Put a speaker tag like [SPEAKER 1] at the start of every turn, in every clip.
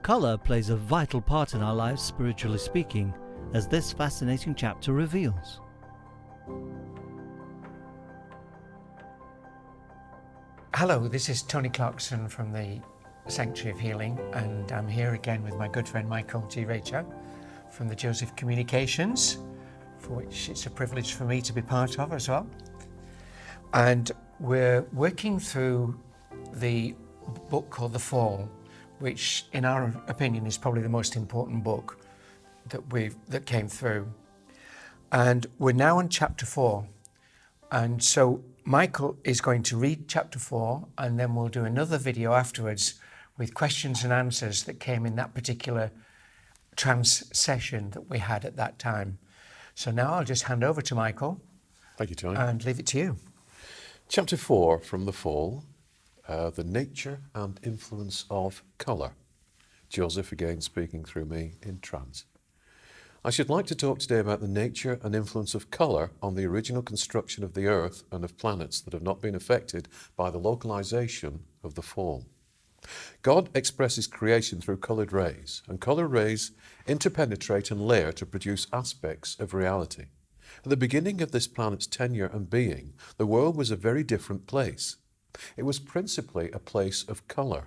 [SPEAKER 1] Colour plays a vital part in our lives, spiritually speaking, as this fascinating chapter reveals.
[SPEAKER 2] Hello, this is Tony Clarkson from the Sanctuary of Healing, and I'm here again with my good friend Michael G. Reccia from the Joseph Communications, for which it's a privilege for me to be part of as well. And we're working through the book called The Fall, which in our opinion is probably the most important book that came through. And we're now on chapter 4. And so Michael is going to read chapter 4, and then we'll do another video afterwards with questions and answers that came in that particular trance session that we had at that time. So now I'll just hand over to Michael.
[SPEAKER 3] Thank you, Tony.
[SPEAKER 2] And leave it to you.
[SPEAKER 3] Chapter 4 from The Fall, the nature and influence of colour. Joseph again speaking through me in trance. I should like to talk today about the nature and influence of colour on the original construction of the Earth and of planets that have not been affected by the localisation of the fall. God expresses creation through coloured rays, and coloured rays interpenetrate and layer to produce aspects of reality. At the beginning of this planet's tenure and being, the world was a very different place. It was principally a place of colour,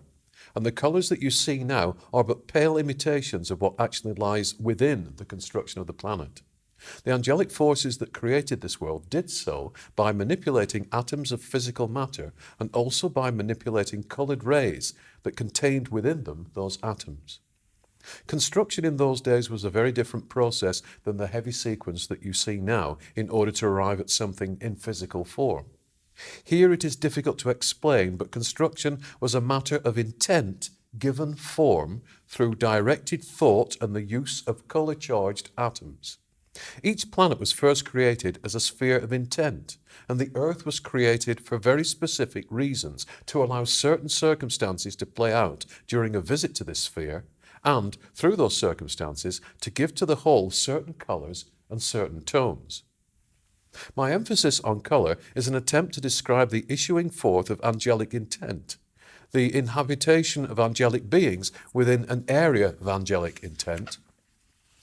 [SPEAKER 3] and the colours that you see now are but pale imitations of what actually lies within the construction of the planet. The angelic forces that created this world did so by manipulating atoms of physical matter and also by manipulating coloured rays that contained within them those atoms. Construction in those days was a very different process than the heavy sequence that you see now in order to arrive at something in physical form. Here it is difficult to explain, but construction was a matter of intent given form through directed thought and the use of colour-charged atoms. Each planet was first created as a sphere of intent, and the Earth was created for very specific reasons to allow certain circumstances to play out during a visit to this sphere, and, through those circumstances, to give to the whole certain colours and certain tones. My emphasis on colour is an attempt to describe the issuing forth of angelic intent, the inhabitation of angelic beings within an area of angelic intent,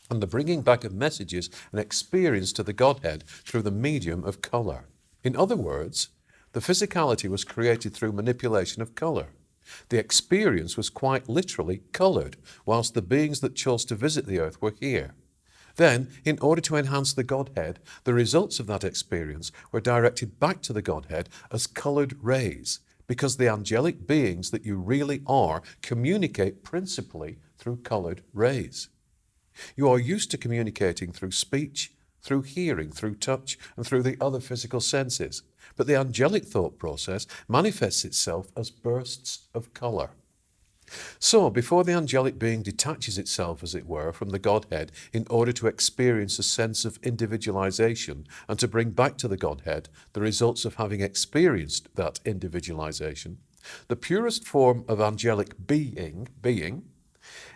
[SPEAKER 3] and the bringing back of messages and experience to the Godhead through the medium of colour. In other words, the physicality was created through manipulation of colour. The experience was quite literally coloured, whilst the beings that chose to visit the earth were here. Then, in order to enhance the Godhead, the results of that experience were directed back to the Godhead as coloured rays, because the angelic beings that you really are communicate principally through coloured rays. You are used to communicating through speech, through hearing, through touch, and through the other physical senses. But the angelic thought process manifests itself as bursts of colour. So, before the angelic being detaches itself, as it were, from the Godhead in order to experience a sense of individualization and to bring back to the Godhead the results of having experienced that individualization, the purest form of angelic being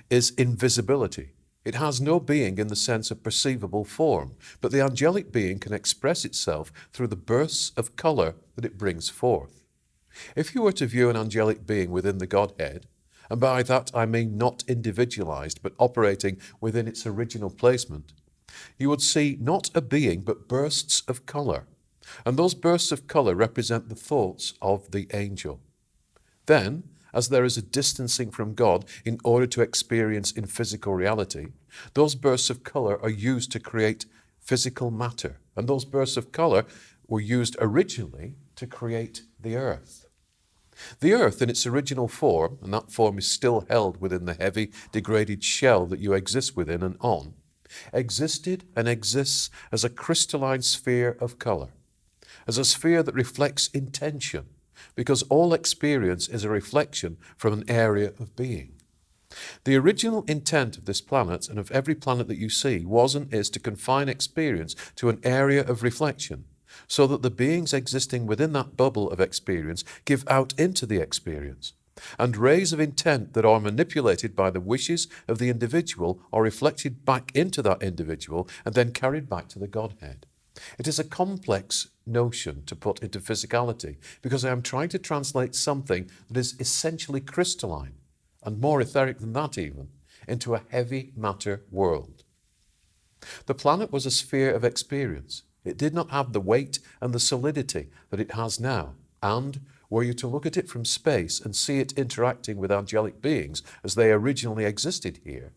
[SPEAKER 3] is invisibility. It has no being in the sense of perceivable form, but the angelic being can express itself through the bursts of colour that it brings forth. If you were to view an angelic being within the Godhead, and by that I mean not individualized, but operating within its original placement, you would see not a being, but bursts of colour. And those bursts of colour represent the thoughts of the angel. Then, as there is a distancing from God in order to experience in physical reality, those bursts of colour are used to create physical matter. And those bursts of colour were used originally to create the earth. The earth in its original form, and that form is still held within the heavy, degraded shell that you exist within and on, existed and exists as a crystalline sphere of colour, as a sphere that reflects intention, because all experience is a reflection from an area of being. The original intent of this planet and of every planet that you see was and is to confine experience to an area of reflection, so that the beings existing within that bubble of experience give out into the experience, and rays of intent that are manipulated by the wishes of the individual are reflected back into that individual and then carried back to the Godhead. It is a complex notion to put into physicality, because I am trying to translate something that is essentially crystalline and more etheric than that even, into a heavy matter world. The planet was a sphere of experience. It did not have the weight and the solidity that it has now, and were you to look at it from space and see it interacting with angelic beings as they originally existed here,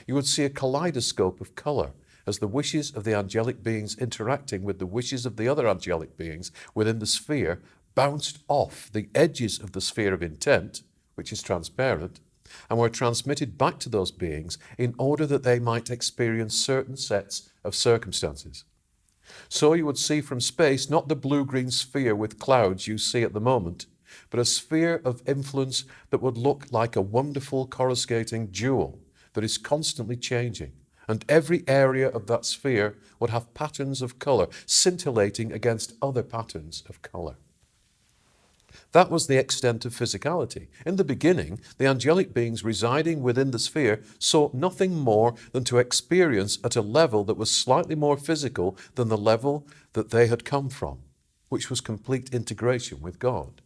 [SPEAKER 3] you would see a kaleidoscope of colour as the wishes of the angelic beings interacting with the wishes of the other angelic beings within the sphere bounced off the edges of the sphere of intent, which is transparent, and were transmitted back to those beings in order that they might experience certain sets of circumstances. So you would see from space not the blue-green sphere with clouds you see at the moment, but a sphere of influence that would look like a wonderful coruscating jewel that is constantly changing, and every area of that sphere would have patterns of colour scintillating against other patterns of colour. That was the extent of physicality. In the beginning, the angelic beings residing within the sphere sought nothing more than to experience at a level that was slightly more physical than the level that they had come from, which was complete integration with God.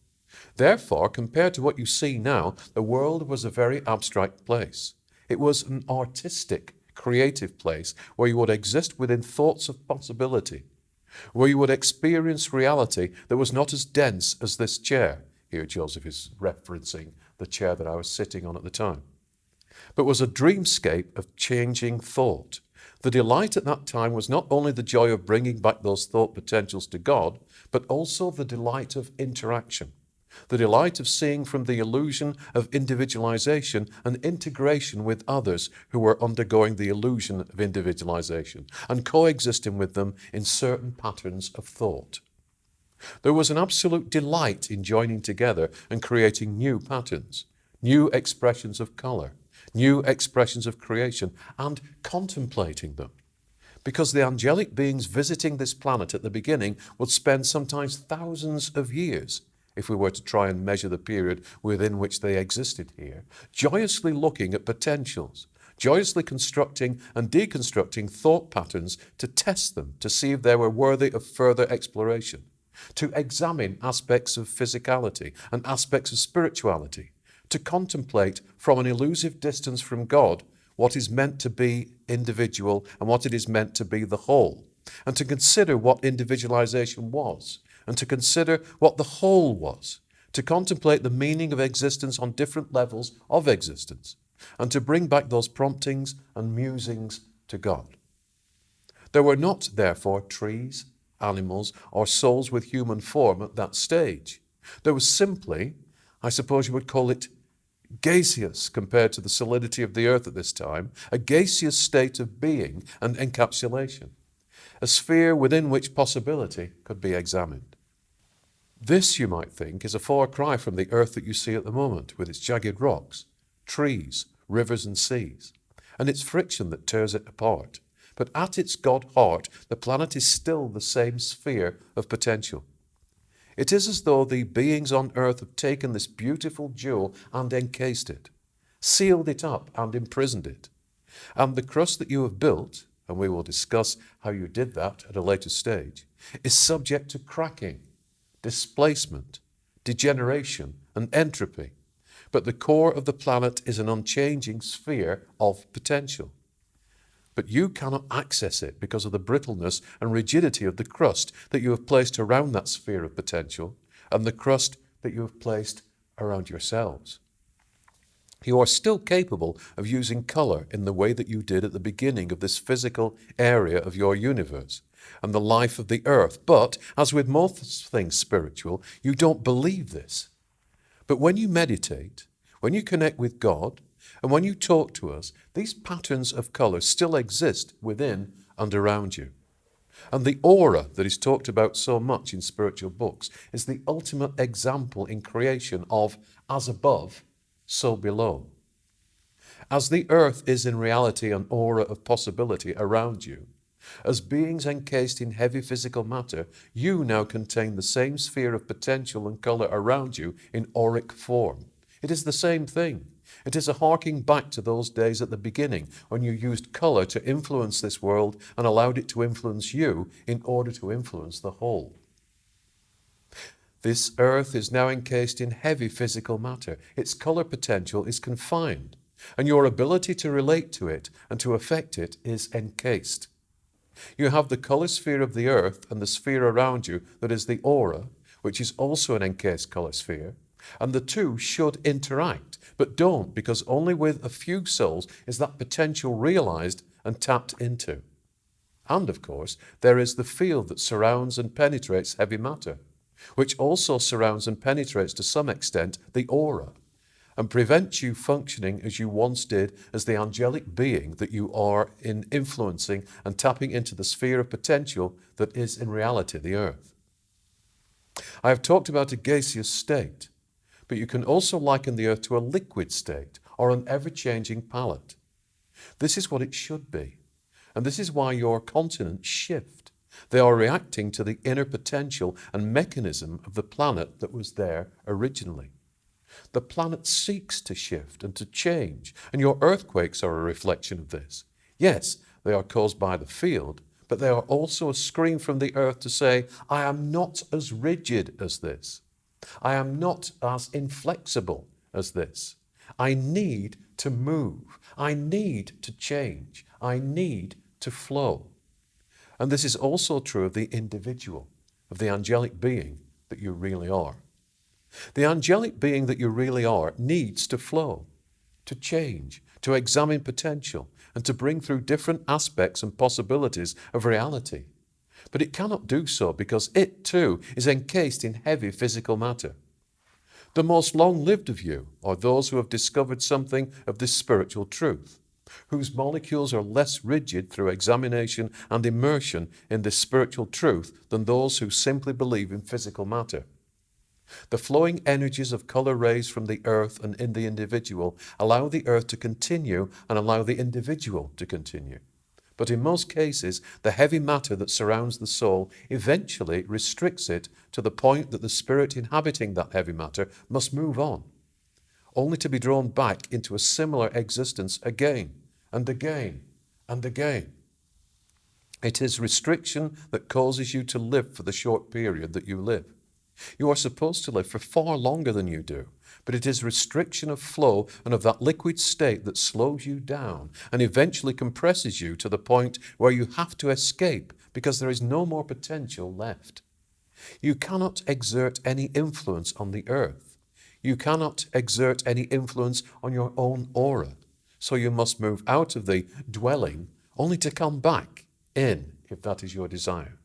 [SPEAKER 3] Therefore, compared to what you see now, the world was a very abstract place. It was an artistic, creative place where you would exist within thoughts of possibility, where you would experience reality that was not as dense as this chair. Here Joseph is referencing the chair that I was sitting on at the time, but was a dreamscape of changing thought. The delight at that time was not only the joy of bringing back those thought potentials to God, but also the delight of interaction, the delight of seeing from the illusion of individualization and integration with others who were undergoing the illusion of individualization and coexisting with them in certain patterns of thought. There was an absolute delight in joining together and creating new patterns, new expressions of color, new expressions of creation, and contemplating them. Because the angelic beings visiting this planet at the beginning would spend sometimes thousands of years, if we were to try and measure the period within which they existed here, joyously looking at potentials, joyously constructing and deconstructing thought patterns to test them, to see if they were worthy of further exploration, to examine aspects of physicality and aspects of spirituality, to contemplate from an elusive distance from God what is meant to be individual and what it is meant to be the whole, and to consider what individualization was, and to consider what the whole was, to contemplate the meaning of existence on different levels of existence, and to bring back those promptings and musings to God. There were not, therefore, trees, animals, or souls with human form at that stage. There was simply, I suppose you would call it, gaseous compared to the solidity of the earth at this time, a gaseous state of being and encapsulation, a sphere within which possibility could be examined. This, you might think, is a far cry from the earth that you see at the moment, with its jagged rocks, trees, rivers and seas, and its friction that tears it apart. But at its God heart, the planet is still the same sphere of potential. It is as though the beings on earth have taken this beautiful jewel and encased it, sealed it up and imprisoned it. And the crust that you have built, and we will discuss how you did that at a later stage, is subject to cracking, displacement, degeneration, and entropy. But the core of the planet is an unchanging sphere of potential. But you cannot access it because of the brittleness and rigidity of the crust that you have placed around that sphere of potential and the crust that you have placed around yourselves. You are still capable of using colour in the way that you did at the beginning of this physical area of your universe and the life of the earth. But, as with most things spiritual, you don't believe this. But when you meditate, when you connect with God, and when you talk to us, these patterns of colour still exist within and around you. And the aura that is talked about so much in spiritual books is the ultimate example in creation of as above, so below. As the earth is in reality an aura of possibility around you, as beings encased in heavy physical matter, you now contain the same sphere of potential and colour around you in auric form. It is the same thing. It is a harking back to those days at the beginning when you used colour to influence this world and allowed it to influence you in order to influence the whole. This earth is now encased in heavy physical matter. Its colour potential is confined, and your ability to relate to it and to affect it is encased. You have the colour sphere of the earth and the sphere around you that is the aura, which is also an encased colour sphere, and the two should interact, but don't, because only with a few souls is that potential realised and tapped into. And of course, there is the field that surrounds and penetrates heavy matter, which also surrounds and penetrates to some extent the aura, and prevents you functioning as you once did as the angelic being that you are in influencing and tapping into the sphere of potential that is in reality the earth. I have talked about a gaseous state, but you can also liken the earth to a liquid state or an ever-changing palette. This is what it should be, and this is why your continents shift. They are reacting to the inner potential and mechanism of the planet that was there originally. The planet seeks to shift and to change, and your earthquakes are a reflection of this. Yes, they are caused by the field, but they are also a scream from the earth to say, I am not as rigid as this. I am not as inflexible as this. I need to move. I need to change. I need to flow. And this is also true of the individual, of the angelic being that you really are. The angelic being that you really are needs to flow, to change, to examine potential, and to bring through different aspects and possibilities of reality. But it cannot do so because it too is encased in heavy physical matter. The most long-lived of you are those who have discovered something of this spiritual truth, whose molecules are less rigid through examination and immersion in this spiritual truth than those who simply believe in physical matter. The flowing energies of colour rays from the earth and in the individual allow the earth to continue and allow the individual to continue. But in most cases, the heavy matter that surrounds the soul eventually restricts it to the point that the spirit inhabiting that heavy matter must move on, only to be drawn back into a similar existence again and again and again. It is restriction that causes you to live for the short period that you live. You are supposed to live for far longer than you do, but it is restriction of flow and of that liquid state that slows you down and eventually compresses you to the point where you have to escape because there is no more potential left. You cannot exert any influence on the earth. You cannot exert any influence on your own aura. So you must move out of the dwelling only to come back in if that is your desire.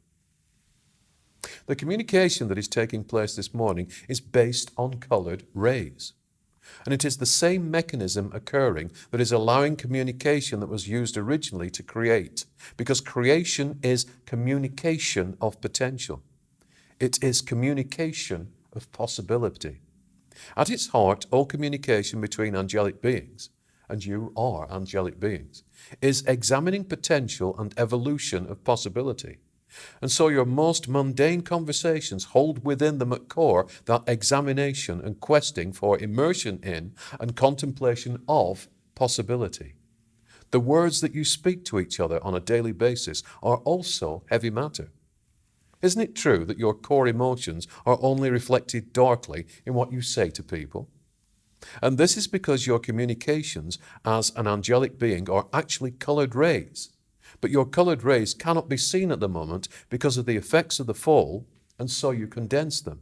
[SPEAKER 3] The communication that is taking place this morning is based on coloured rays. And it is the same mechanism occurring that is allowing communication that was used originally to create, because creation is communication of potential. It is communication of possibility. At its heart, all communication between angelic beings, and you are angelic beings, is examining potential and evolution of possibility. And so your most mundane conversations hold within them at core that examination and questing for immersion in and contemplation of possibility. The words that you speak to each other on a daily basis are also heavy matter. Isn't it true that your core emotions are only reflected darkly in what you say to people? And this is because your communications as an angelic being are actually coloured rays. But your coloured rays cannot be seen at the moment because of the effects of the fall, and so you condense them.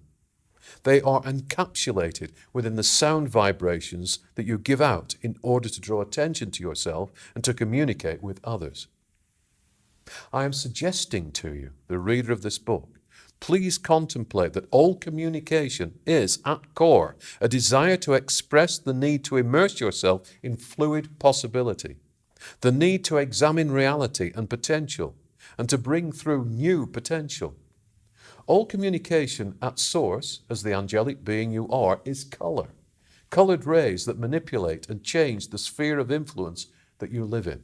[SPEAKER 3] They are encapsulated within the sound vibrations that you give out in order to draw attention to yourself and to communicate with others. I am suggesting to you, the reader of this book, please contemplate that all communication is, at core, a desire to express the need to immerse yourself in fluid possibility, the need to examine reality and potential, and to bring through new potential. All communication at source, as the angelic being you are, is colour, coloured rays that manipulate and change the sphere of influence that you live in.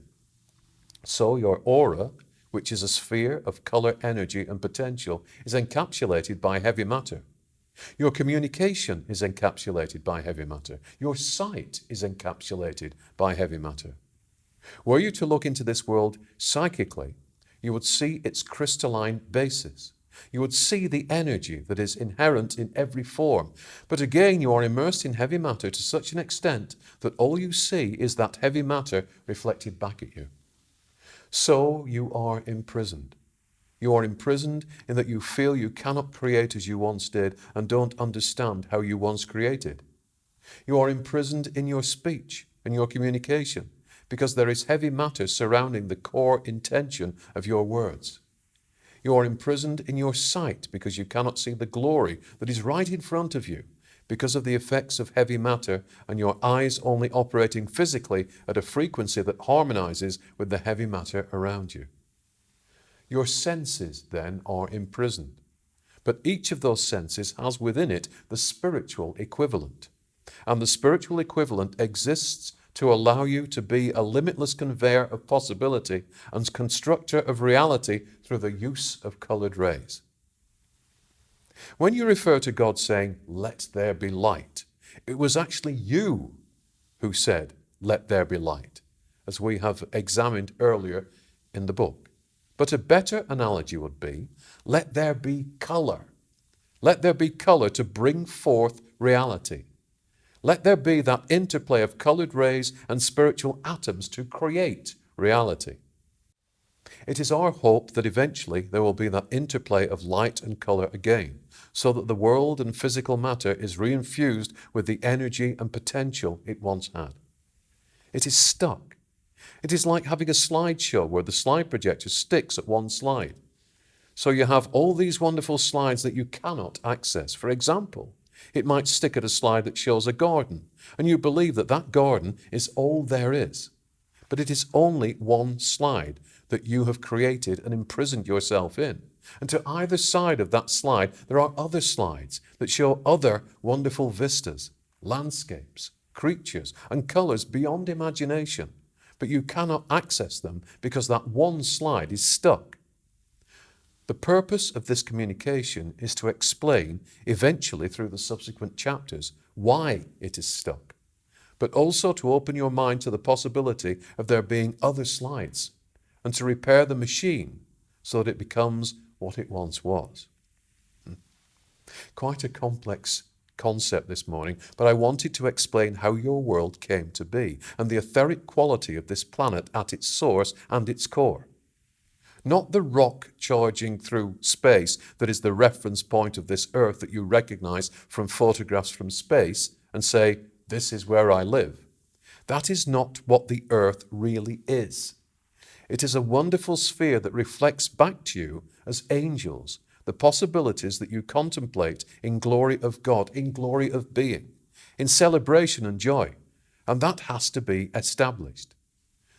[SPEAKER 3] So your aura, which is a sphere of colour, energy and potential, is encapsulated by heavy matter. Your communication is encapsulated by heavy matter. Your sight is encapsulated by heavy matter. Were you to look into this world psychically, you would see its crystalline basis. You would see the energy that is inherent in every form. But again, you are immersed in heavy matter to such an extent that all you see is that heavy matter reflected back at you. So you are imprisoned. You are imprisoned in that you feel you cannot create as you once did and don't understand how you once created. You are imprisoned in your speech and your communication because there is heavy matter surrounding the core intention of your words. You are imprisoned in your sight because you cannot see the glory that is right in front of you because of the effects of heavy matter and your eyes only operating physically at a frequency that harmonizes with the heavy matter around you. Your senses then are imprisoned, but each of those senses has within it the spiritual equivalent, and the spiritual equivalent exists to allow you to be a limitless conveyor of possibility and constructor of reality through the use of colored rays. When you refer to God saying, "Let there be light," it was actually you who said, "Let there be light," as we have examined earlier in the book. But a better analogy would be, let there be color. Let there be color to bring forth reality. Let there be that interplay of colored rays and spiritual atoms to create reality. It is our hope that eventually there will be that interplay of light and color again, so that the world and physical matter is reinfused with the energy and potential it once had. It is stuck. It is like having a slideshow where the slide projector sticks at one slide. So you have all these wonderful slides that you cannot access. For example, it might stick at a slide that shows a garden, and you believe that that garden is all there is. But it is only one slide that you have created and imprisoned yourself in. And to either side of that slide, there are other slides that show other wonderful vistas, landscapes, creatures, and colors beyond imagination. But you cannot access them because that one slide is stuck. The purpose of this communication is to explain, eventually through the subsequent chapters, why it is stuck, but also to open your mind to the possibility of there being other slides and to repair the machine so that it becomes what it once was. Quite a complex concept this morning, but I wanted to explain how your world came to be and the etheric quality of this planet at its source and its core. Not the rock charging through space that is the reference point of this earth that you recognize from photographs from space and say, "This is where I live." That is not what the earth really is. It is a wonderful sphere that reflects back to you as angels the possibilities that you contemplate in glory of God, in glory of being, in celebration and joy. And that has to be established.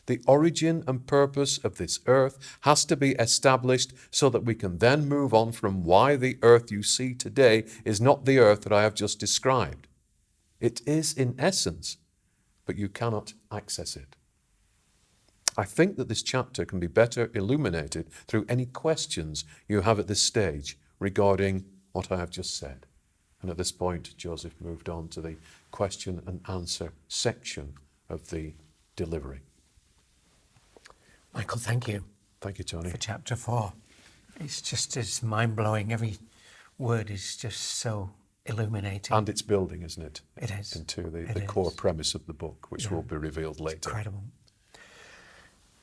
[SPEAKER 3] The origin and purpose of this earth has to be established so that we can then move on from why the earth you see today is not the earth that I have just described. It is in essence, but you cannot access it. I think that this chapter can be better illuminated through any questions you have at this stage regarding what I have just said. And at this point, Joseph moved on to the question and answer section of the delivery.
[SPEAKER 2] Michael, thank you.
[SPEAKER 3] Thank you, Tony.
[SPEAKER 2] For chapter 4. It's mind-blowing. Every word is just so illuminating.
[SPEAKER 3] And it's building, isn't it?
[SPEAKER 2] It is.
[SPEAKER 3] Into the core premise of the book, which will be revealed later.
[SPEAKER 2] It's incredible.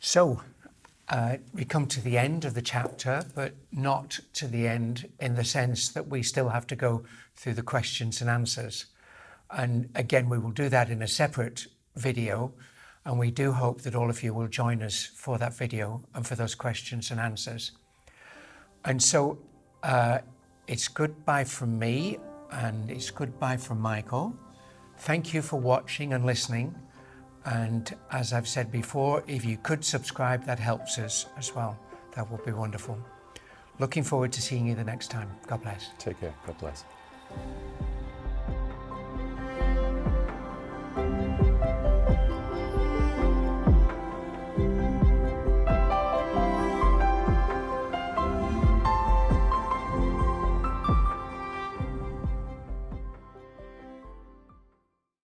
[SPEAKER 2] So, we come to the end of the chapter, but not to the end in the sense that we still have to go through the questions and answers. And again, we will do that in a separate video. And we do hope that all of you will join us for that video and for those questions and answers. And so it's goodbye from me and it's goodbye from Michael. Thank you for watching and listening. And as I've said before, if you could subscribe, that helps us as well. That would be wonderful. Looking forward to seeing you the next time. God bless.
[SPEAKER 3] Take care. God bless.